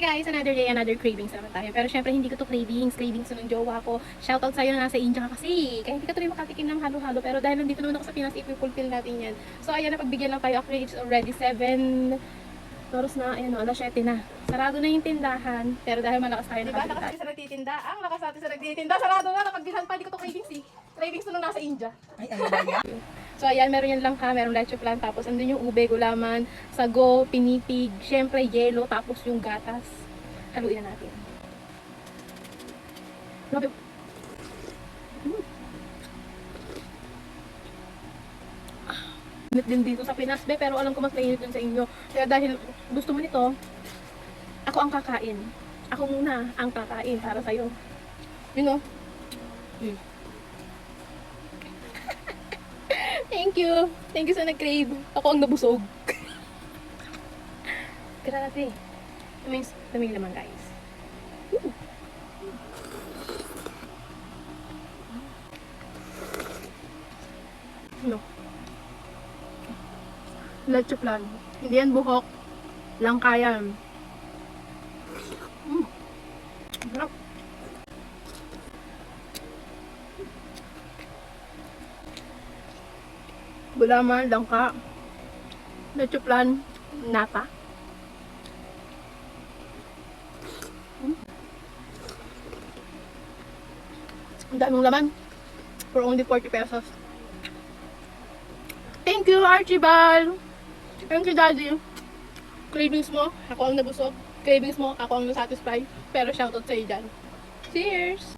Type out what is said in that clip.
guys, another day, another cravings naman tayo. Pero syempre hindi ko to cravings ng jowa ko. Shoutout sa'yo na nasa India ka kasi. Kaya hindi ka tuloy makatikim ng halo-halo. Pero dahil nandito naman ako sa Pinas, ipipulfill natin yan. So ayan, napagbigyan lang tayo. Actually, it's already 7 oras na, ayan o, alas 7 na. Sarado na yung tindahan. Pero dahil malakas tayo diba, lakas natin sa nagtitinda. Ang lakas natin sa nagtitinda. Sarado na, napagbilhan pa, hindi ko to cravings eh. Cravings nung nasa India. Ay, ano ba yan? So ayan, meron yan lang ha, merong leche flan, tapos andun yung ube, gulaman, sago, pinipig, syempre yelo, tapos yung gatas. Haluin na natin. Grabe. Init din dito sa Pinas, be, pero alam ko mas mainit din sa inyo. Kaya dahil gusto mo nito, ako ang kakain. Ako muna ang kakain para sa'yo. You know? Thank you. Thank you sa nag-crave. Ako ang nabusog. Grabe. Lamig naman guys. No. Leche flan. Hindi yan buhok. Langkayan. Sarap. Gulaman, langka, leche flan, nata. Ang daming laman. For only 40 pesos. Thank you, Archibald! Thank you, Daddy. Cravings mo, ako ang nabusog. Cravings mo, ako ang nasatisfy. Pero shoutout sa'yo dyan. Cheers!